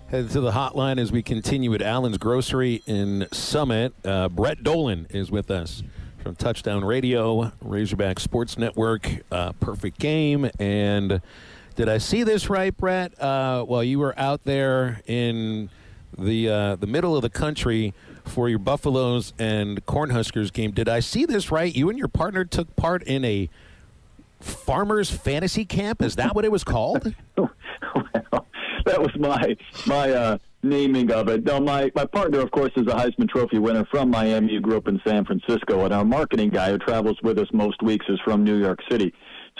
Head to the hotline as we continue at Allen's Grocery in Summit. Brett Dolan is with us from Touchdown Radio, Razorback Sports Network, Perfect Game. And did I see this right, Brett? While you were out there in the middle of the country for your Buffaloes and Cornhuskers game, did I see this right? You and your partner took part in a farmers fantasy camp? Is that what it was called? Well, that was my naming of it. No, my partner, of course, is a Heisman Trophy winner from Miami who grew up in San Francisco, and our marketing guy who travels with us most weeks is from New York City.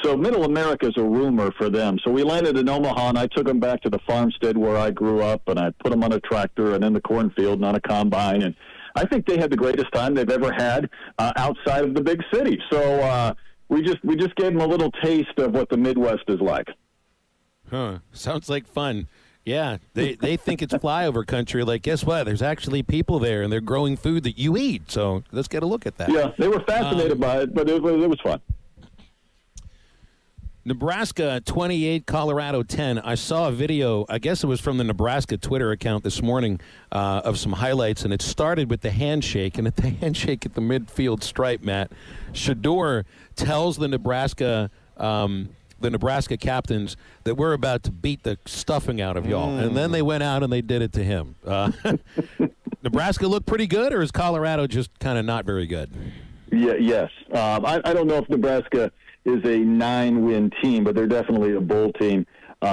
So Middle America is a rumor for them. So we landed in Omaha, and I took them back to the farmstead where I grew up, and I put them on a tractor and in the cornfield and on a combine, and I think they had the greatest time they've ever had outside of the big city. So we just gave them a little taste of what the Midwest is like. Huh. Sounds like fun. Yeah, they think it's flyover country. Like, guess what? There's actually people there, and they're growing food that you eat. So let's get a look at that. Yeah, they were fascinated by it, but it was fun. Nebraska 28, Colorado 10. I saw a video, I guess it was from the Nebraska Twitter account this morning, of some highlights, and it started with the handshake. And at the handshake at the midfield stripe, Matt, Shador tells the Nebraska captains that we're about to beat the stuffing out of y'all. And then they went out and they did it to him. Nebraska looked pretty good, or is Colorado just kind of not very good? Yeah, yes. I don't know if Nebraska is a 9-win team, but they're definitely a bowl team.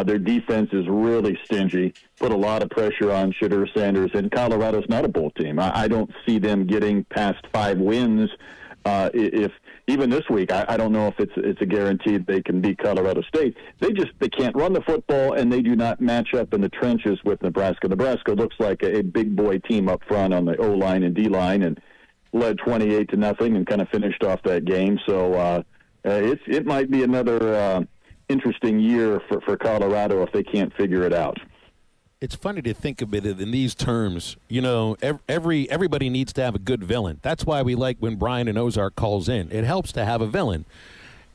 Their defense is really stingy, put a lot of pressure on Deion Sanders, and Colorado's not a bowl team. I don't see them getting past 5 wins. If even this week, I don't know if it's a guarantee they can beat Colorado State. They can't run the football, and they do not match up in the trenches with Nebraska. Nebraska looks like a big boy team up front on the O-line and D-line, and led 28-0 and kind of finished off that game. So it might be another interesting year for Colorado if they can't figure it out. It's funny to think of it in these terms. You know, everybody needs to have a good villain. That's why we like when Brian and Ozark calls in. It helps to have a villain.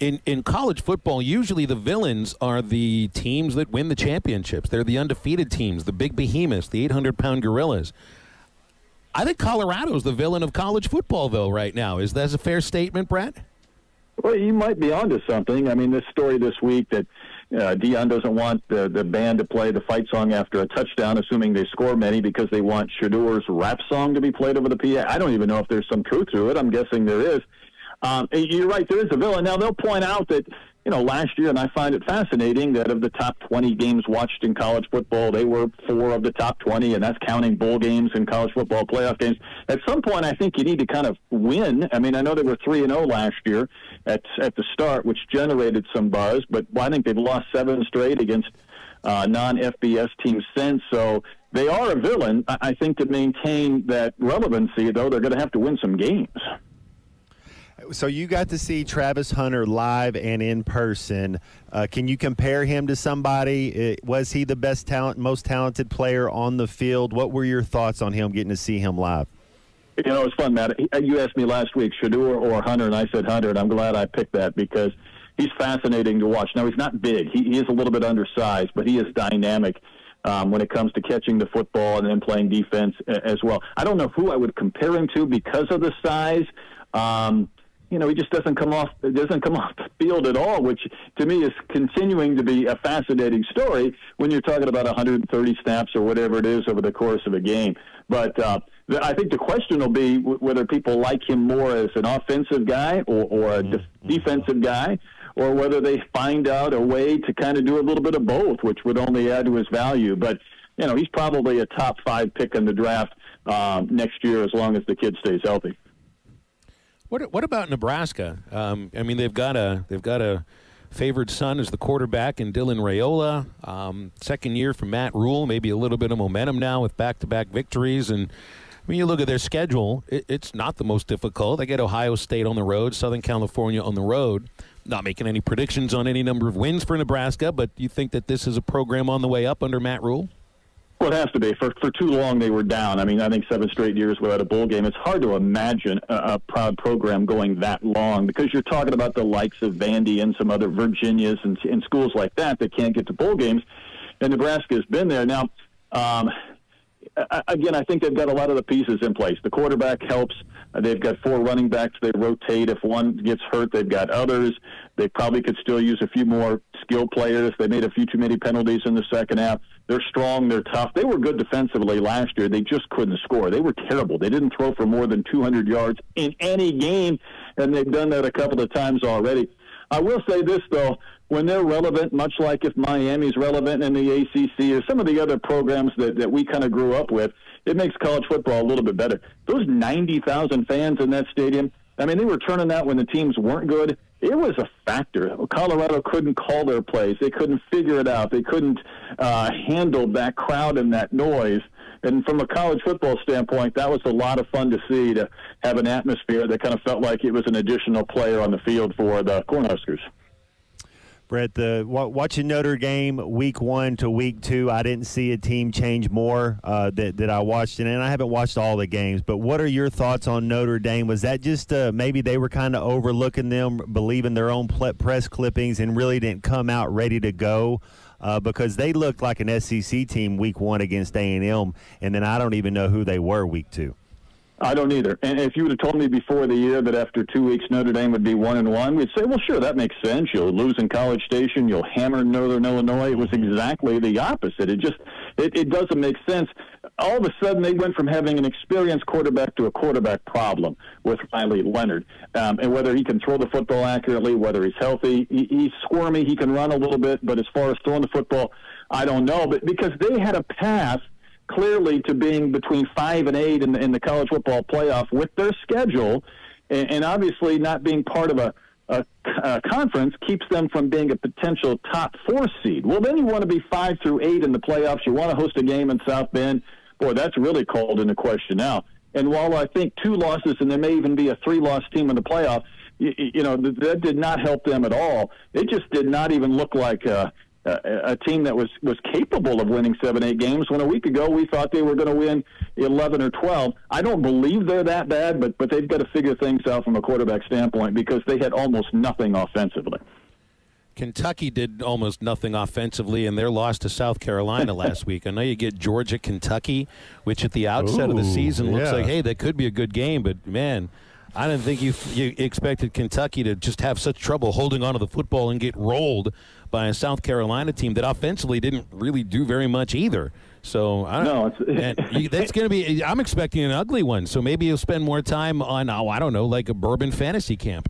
In college football, usually the villains are the teams that win the championships. They're the undefeated teams, the big behemoths, the 800-pound gorillas. I think Colorado's the villain of college football, though, right now. Is that a fair statement, Brett? Well, you might be onto something. I mean, this story this week that Deion doesn't want the band to play the fight song after a touchdown, assuming they score many, because they want Shador's rap song to be played over the PA. I don't even know if there's some truth to it. I'm guessing there is. You're right, there is a villain. Now, they'll point out that, last year, and I find it fascinating, that of the top 20 games watched in college football, they were 4 of the top 20, and that's counting bowl games and college football playoff games. At some point, I think you need to kind of win. I mean, I know they were 3-0 last year at the start, which generated some buzz, but I think they've lost 7 straight against non-FBS teams since. So they are a villain. I think to maintain that relevancy, though, they're going to have to win some games. So you got to see Travis Hunter live and in person. Can you compare him to somebody? Was he the best most talented player on the field? What were your thoughts on him, getting to see him live? It's fun, Matt. You asked me last week, Shador or Hunter, and I said Hunter, and I'm glad I picked that because he's fascinating to watch. Now, he's not big. He is a little bit undersized, but he is dynamic when it comes to catching the football and then playing defense as well. I don't know who I would compare him to because of the size. He just doesn't come off the field at all, which to me is continuing to be a fascinating story when you're talking about 130 snaps or whatever it is over the course of a game. But I think the question will be whether people like him more as an offensive guy or a defensive guy, or whether they find out a way to kind of do a little bit of both, which would only add to his value. But, he's probably a top 5 pick in the draft next year as long as the kid stays healthy. What about Nebraska? I mean, they've got a favored son as the quarterback in Dylan Raiola. Second year for Matt Rule, maybe a little bit of momentum now with back-to-back victories. And when you look at their schedule, it's not the most difficult. They get Ohio State on the road, Southern California on the road. Not making any predictions on any number of wins for Nebraska, but do you think that this is a program on the way up under Matt Rule? Well, it has to be. For too long, they were down. I mean, I think 7 straight years without a bowl game. It's hard to imagine a proud program going that long because you're talking about the likes of Vandy and some other Virginias and schools like that can't get to bowl games, and Nebraska has been there. Now, Again, I think they've got a lot of the pieces in place. The quarterback helps. They've got 4 running backs. They rotate. If one gets hurt, they've got others. They probably could still use a few more skill players. They made a few too many penalties in the second half. They're strong. They're tough. They were good defensively last year. They just couldn't score. They were terrible. They didn't throw for more than 200 yards in any game, and they've done that a couple of times already. I will say this, though. When they're relevant, much like if Miami's relevant in the ACC or some of the other programs that we kind of grew up with, it makes college football a little bit better. Those 90,000 fans in that stadium, I mean, they were turning out when the teams weren't good. It was a factor. Colorado couldn't call their plays. They couldn't figure it out. They couldn't handle that crowd and that noise. And from a college football standpoint, that was a lot of fun to see, to have an atmosphere that kind of felt like it was an additional player on the field for the Cornhuskers. Brett, watching Notre Dame week 1 to week 2, I didn't see a team change more that I watched, and I haven't watched all the games. But what are your thoughts on Notre Dame? Was that just maybe they were kind of overlooking them, believing their own press clippings, and really didn't come out ready to go? Because they looked like an SEC team week 1 against A&M, and then I don't even know who they were week 2. I don't either. And if you would have told me before the year that after 2 weeks Notre Dame would be 1-1, we'd say, well, sure, that makes sense. You'll lose in College Station. You'll hammer Northern Illinois. It was exactly the opposite. It doesn't make sense. All of a sudden, they went from having an experienced quarterback to a quarterback problem with Riley Leonard. And whether he can throw the football accurately, whether he's healthy, he's squirmy, he can run a little bit. But as far as throwing the football, I don't know. But because they had a path clearly to being between 5 and 8 in the college football playoff with their schedule, and obviously not being part of a conference keeps them from being a potential top 4 seed. Well, then you want to be 5 through 8 in the playoffs. You want to host a game in South Bend. Boy, that's really called into question now. And while I think 2 losses and there may even be a 3-loss team in the playoff, that did not help them at all. It just did not even look like a team that was capable of winning 7-8 games, when a week ago we thought they were going to win 11 or 12. I don't believe they're that bad, but they've got to figure things out from a quarterback standpoint, because they had almost nothing offensively. Kentucky did almost nothing offensively in their loss to South Carolina last week. I know you get Georgia, Kentucky, which at the outset of the season looks like, hey, that could be a good game, but man, I didn't think you expected Kentucky to just have such trouble holding on to the football and get rolled by a South Carolina team that offensively didn't really do very much either. So I don't know. That's going to be – I'm expecting an ugly one. So maybe you'll spend more time on, I don't know, like a bourbon fantasy camp.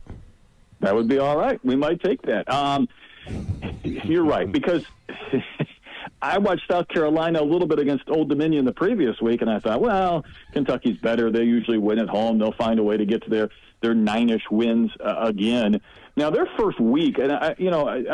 That would be all right. We might take that. You're right, because I watched South Carolina a little bit against Old Dominion the previous week, and I thought, well, Kentucky's better. They usually win at home. They'll find a way to get to their 9-ish wins again. Now, their first week, and I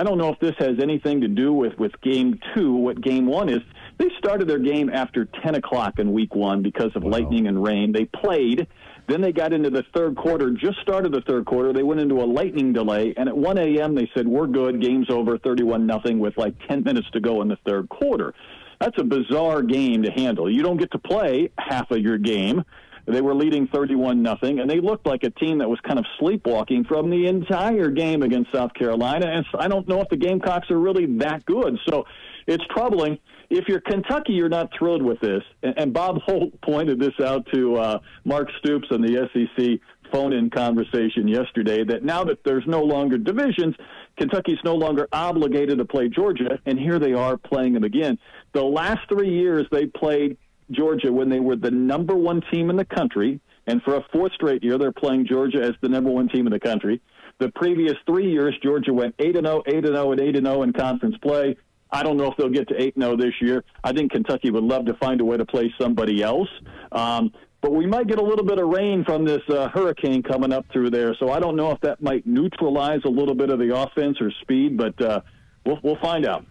don't know if this has anything to do with Game 2, what Game 1 is. They started their game after 10 o'clock in Week 1 because of lightning and rain. They played. Then they got into the third quarter, just started the third quarter. They went into a lightning delay, and at 1 a.m. they said, we're good, game's over, 31-0 with like 10 minutes to go in the third quarter. That's a bizarre game to handle. You don't get to play half of your game. They were leading 31-0, and they looked like a team that was kind of sleepwalking from the entire game against South Carolina, and I don't know if the Gamecocks are really that good. So it's troubling. If you're Kentucky, you're not thrilled with this. And Bob Holt pointed this out to Mark Stoops in the SEC phone-in conversation yesterday, that now that there's no longer divisions, Kentucky's no longer obligated to play Georgia, and here they are playing them again. The last 3 years they played Georgia when they were the number 1 team in the country, and for a 4th straight year they're playing Georgia as the number 1 team in the country. The previous 3 years, Georgia went 8-0, 8-0, and 8-0 in conference play. I don't know if they'll get to 8-0 this year. I think Kentucky would love to find a way to play somebody else. But we might get a little bit of rain from this hurricane coming up through there. So I don't know if that might neutralize a little bit of the offense or speed, but we'll find out.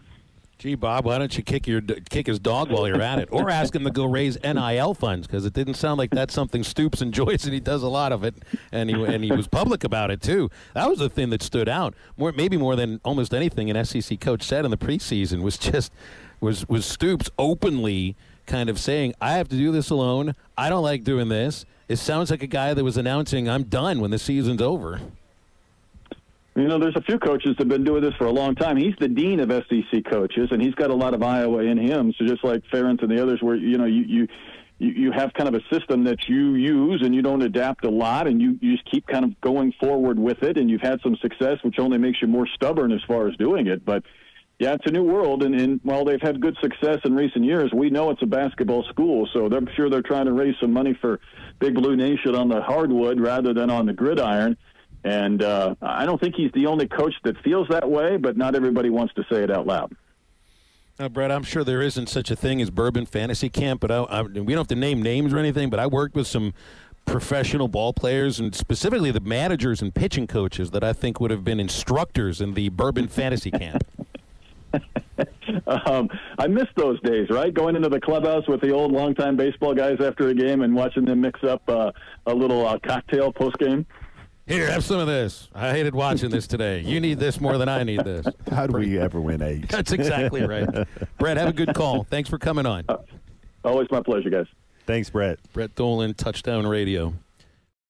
Gee, Bob, why don't you kick his dog while you're at it? Or ask him to go raise NIL funds, because it didn't sound like that's something Stoops enjoys, and he does a lot of it. And he was public about it, too. That was the thing that stood out, maybe more than almost anything an SEC coach said in the preseason, was Stoops openly kind of saying, I have to do this alone. I don't like doing this. It sounds like a guy that was announcing, I'm done when the season's over. You know, there's a few coaches that have been doing this for a long time. He's the dean of SEC coaches, and he's got a lot of Iowa in him. So just like Ferentz and the others, where you have kind of a system that you use and you don't adapt a lot, and you just keep kind of going forward with it, and you've had some success, which only makes you more stubborn as far as doing it. But yeah, it's a new world, and while they've had good success in recent years, we know it's a basketball school, so I'm sure they're trying to raise some money for Big Blue Nation on the hardwood rather than on the gridiron. And I don't think he's the only coach that feels that way, but not everybody wants to say it out loud. Brett, I'm sure there isn't such a thing as Bourbon Fantasy Camp, but we don't have to name names or anything, but I worked with some professional ball players, and specifically the managers and pitching coaches that I think would have been instructors in the Bourbon Fantasy Camp. I miss those days, right? Going into the clubhouse with the old longtime baseball guys after a game and watching them mix up a little cocktail post-game. Here, have some of this. I hated watching this today. You need this more than I need this. How do we ever win 8? That's exactly right. Brett, have a good call. Thanks for coming on. Always my pleasure, guys. Thanks, Brett. Brett Dolan, Touchdown Radio.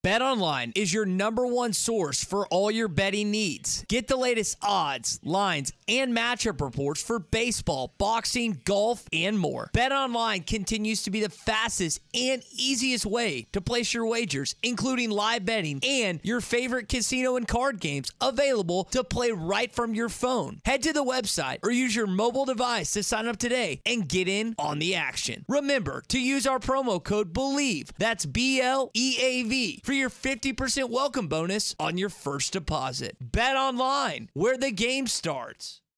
BetOnline is your #1 source for all your betting needs. Get the latest odds, lines, and matchup reports for baseball, boxing, golf, and more. BetOnline continues to be the fastest and easiest way to place your wagers, including live betting and your favorite casino and card games available to play right from your phone. Head to the website or use your mobile device to sign up today and get in on the action. Remember to use our promo code BELIEVE, that's BLEAV, for your 50% welcome bonus on your first deposit. Bet online, where the game starts.